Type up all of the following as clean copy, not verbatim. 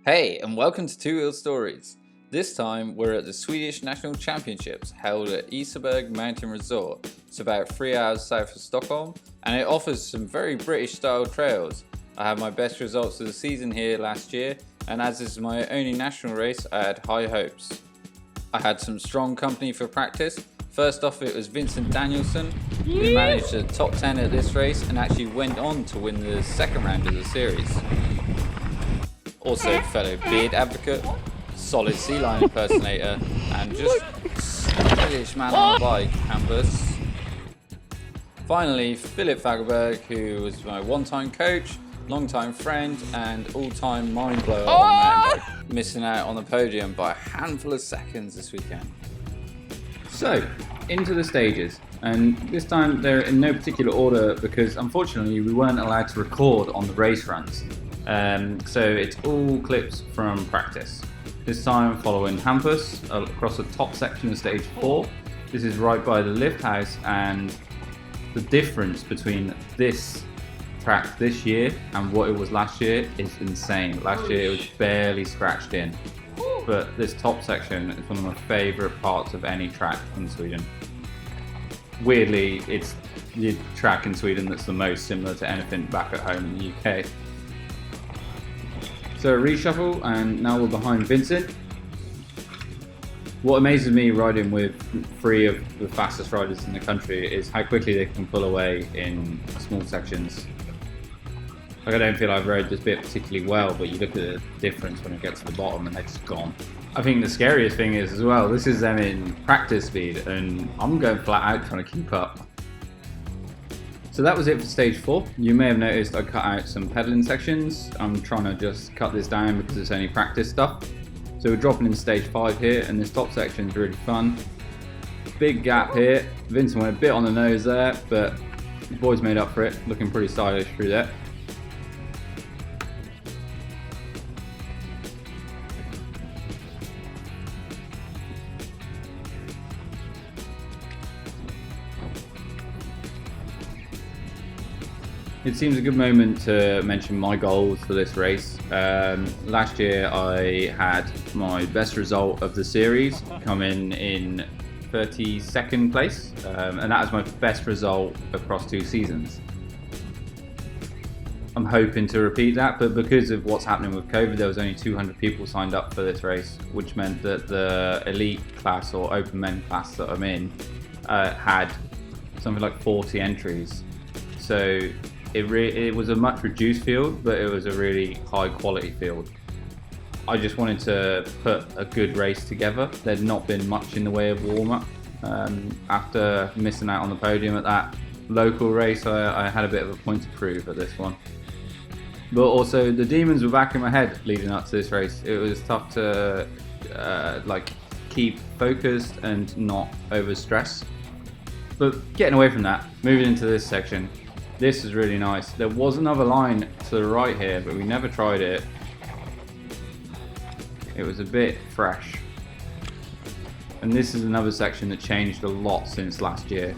Hey, and welcome to Two Wheel Stories. This time we're at the Swedish National Championships held at Isaberg Mountain Resort. It's about 3 hours south of Stockholm, and it offers some very British style trails. I had my best results of the season here last year, and as this is my only national race, I had high hopes. I had some strong company for practice. First off, it was Vincent Danielsson, who managed the top 10 at this race and actually went on to win the second round of the series. Also fellow beard advocate, solid sea lion impersonator, and just stylish man on a bike, Campus. Finally, Philip Fagerberg, who was my one-time coach, long-time friend, and all-time mind blower on the mountain bike, missing out on the podium by a handful of seconds this weekend. So, into the stages, and this time they're in no particular order because unfortunately we weren't allowed to record on the race runs. So it's all clips from practice. This time following Hampus across the top section of stage 4. This is right by the lift house, and the difference between this track this year and what it was last year is insane. Last year it was barely scratched in, but this top section is one of my favourite parts of any track in Sweden. Weirdly, it's the track in Sweden that's the most similar to anything back at home in the UK. So a reshuffle, and now we're behind Vincent. What amazes me riding with 3 of the fastest riders in the country is how quickly they can pull away in small sections. Like, I don't feel I've rode this bit particularly well, but you look at the difference when it gets to the bottom and they're just gone. I think the scariest thing is as well, this is them in practice speed and I'm going flat out trying to keep up. So that was it for stage 4. You may have noticed I cut out some pedaling sections. I'm trying to just cut this down because it's only practice stuff. So we're dropping in stage 5 here, and this top section is really fun. Big gap here. Vincent went a bit on the nose there, but the boys made up for it, looking pretty stylish through there. It seems a good moment to mention my goals for this race. Last year I had my best result of the series, coming in 32nd place, and that was my best result across 2 seasons. I'm hoping to repeat that, but because of what's happening with COVID, there was only 200 people signed up for this race, which meant that the elite class or open men class that I'm in had something like 40 entries. So it was a much reduced field, but it was a really high quality field. I just wanted to put a good race together. There'd not been much in the way of warm-up. After missing out on the podium at that local race, I had a bit of a point to prove at this one. But also the demons were back in my head leading up to this race. It was tough to keep focused and not over stress. But getting away from that, moving into this section, this is really nice. There was another line to the right here, but we never tried it. It was a bit fresh. And this is another section that changed a lot since last year.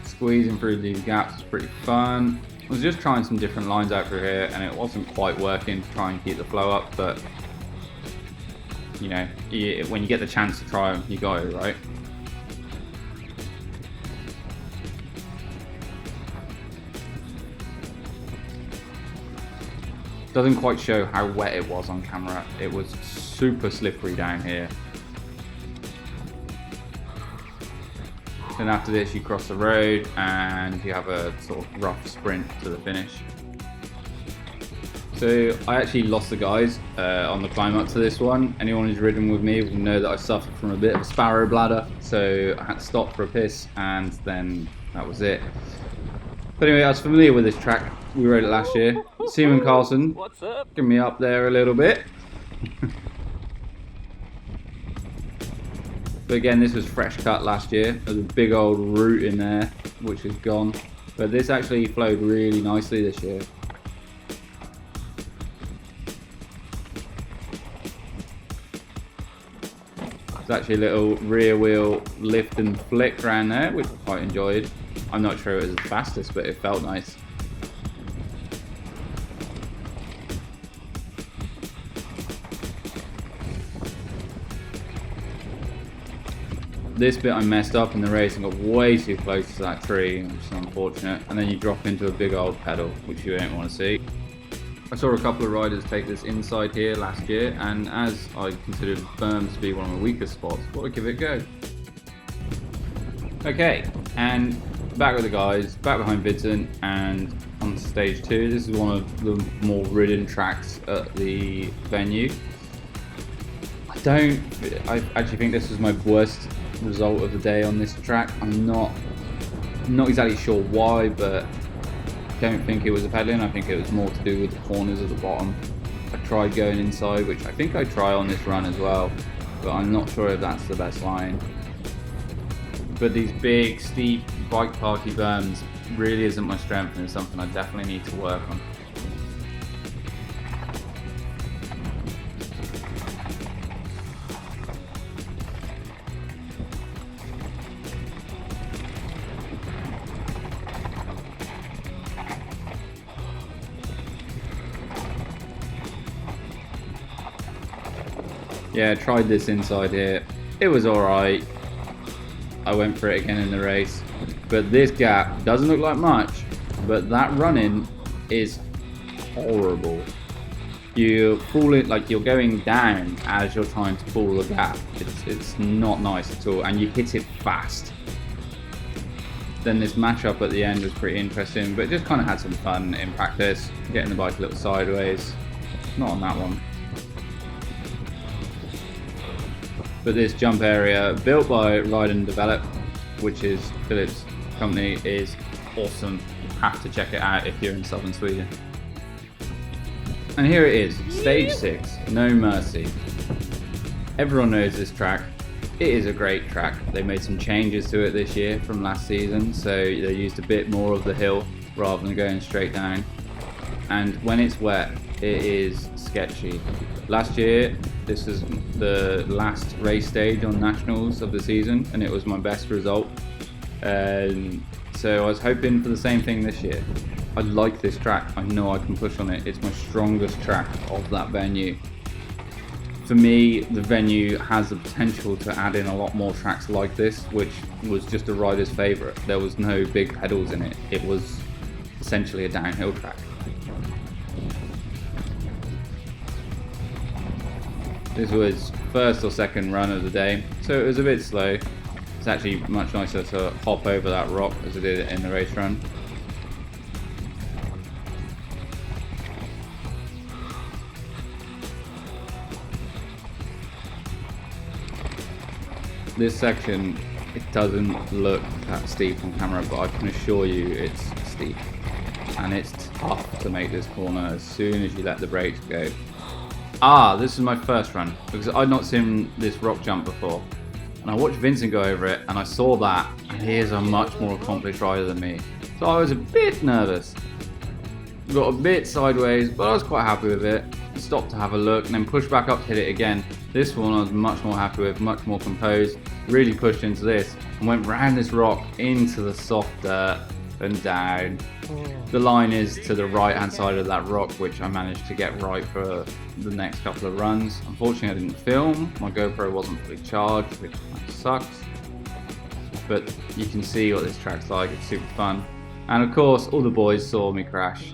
Squeezing through these gaps is pretty fun. I was just trying some different lines out through here, and it wasn't quite working to try and keep the flow up, but you know, when you get the chance to try them, you got it, right? Doesn't quite show how wet it was on camera. It was super slippery down here. Then after this you cross the road and you have a sort of rough sprint to the finish. So I actually lost the guys on the climb up to this one. Anyone who's ridden with me will know that I suffered from a bit of a sparrow bladder, so I had to stop for a piss, and then that was it. But anyway, I was familiar with this track. We rode it last year. Simon Carlson, what's up? Give me up there a little bit. But again, this was fresh cut last year. There's a big old root in there, which is gone. But this actually flowed really nicely this year. There's actually a little rear wheel lift and flick around there, which I quite enjoyed. I'm not sure it was the fastest, but it felt nice. This bit I messed up in the race and got way too close to that tree, which is unfortunate. And then you drop into a big old pedal, which you don't want to see. I saw a couple of riders take this inside here last year, and as I considered berms to be one of my weakest spots, I thought I'd give it a go. Okay, and back with the guys, back behind Vincent, and on stage 2. This is one of the more ridden tracks at the venue. I actually think this was my worst result of the day on this track. I'm not exactly sure why, but I don't think it was a pedaling. I think it was more to do with the corners at the bottom. I tried going inside, which I think I try on this run as well, but I'm not sure if that's the best line. But these big, steep bike parky berms really isn't my strength, and it's something I definitely need to work on. Yeah, I tried this inside here. It was alright. I went for it again in the race. But this gap doesn't look like much, but that run-in is horrible. You pull it like you're going down as you're trying to pull the gap. It's not nice at all, and you hit it fast. Then this match-up at the end was pretty interesting, but just kind of had some fun in practice, getting the bike a little sideways. Not on that one. But this jump area, built by Ridden Develop, which is Philip's company, is awesome. You have to check it out if you're in southern Sweden. And here it is, stage 6, No Mercy. Everyone knows this track. It is a great track. They made some changes to it this year from last season, so they used a bit more of the hill rather than going straight down. And when it's wet, it is sketchy. Last year, this was the last race stage on Nationals of the season, and it was my best result. So I was hoping for the same thing this year. I like this track. I know I can push on it. It's my strongest track of that venue. For me, the venue has the potential to add in a lot more tracks like this, which was just a rider's favourite. There was no big pedals in it. It was essentially a downhill track. This was first or second run of the day, so it was a bit slow. It's actually much nicer to hop over that rock as I did it in the race run. This section, it doesn't look that steep on camera, but I can assure you it's steep. And it's tough to make this corner as soon as you let the brakes go. This is my first run, because I'd not seen this rock jump before. And I watched Vincent go over it, and I saw that, and he is a much more accomplished rider than me. So I was a bit nervous. Got a bit sideways, but I was quite happy with it. Stopped to have a look, and then pushed back up to hit it again. This one I was much more happy with, much more composed. Really pushed into this, and went round this rock into the soft dirt and down. The line is to the right hand side of that rock, which I managed to get right for the next couple of runs. Unfortunately I didn't film, my GoPro wasn't fully charged, which kind of sucks. But you can see what this track's like, it's super fun. And of course all the boys saw me crash.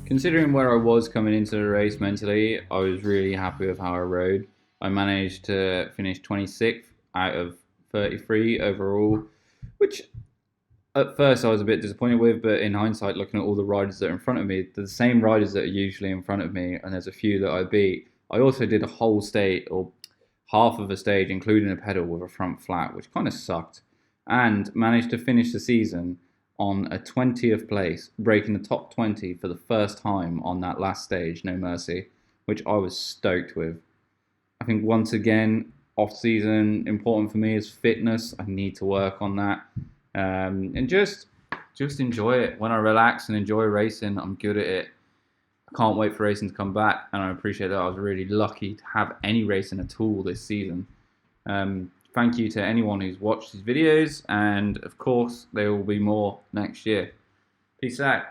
Considering where I was coming into the race mentally, I was really happy with how I rode. I managed to finish 26th out of 33 overall, which at first I was a bit disappointed with, but in hindsight, looking at all the riders that are in front of me, they're the same riders that are usually in front of me, and there's a few that I beat. I also did a whole stage, or half of a stage, including a pedal with a front flat, which kind of sucked, and managed to finish the season on a 20th place, breaking the top 20 for the first time on that last stage, No Mercy, which I was stoked with. I think once again, off-season, important for me is fitness. I need to work on that. And just enjoy it. When I relax and enjoy racing, I'm good at it. I can't wait for racing to come back, and I appreciate that I was really lucky to have any racing at all this season. Thank you to anyone who's watched these videos, and of course there will be more next year. Peace out.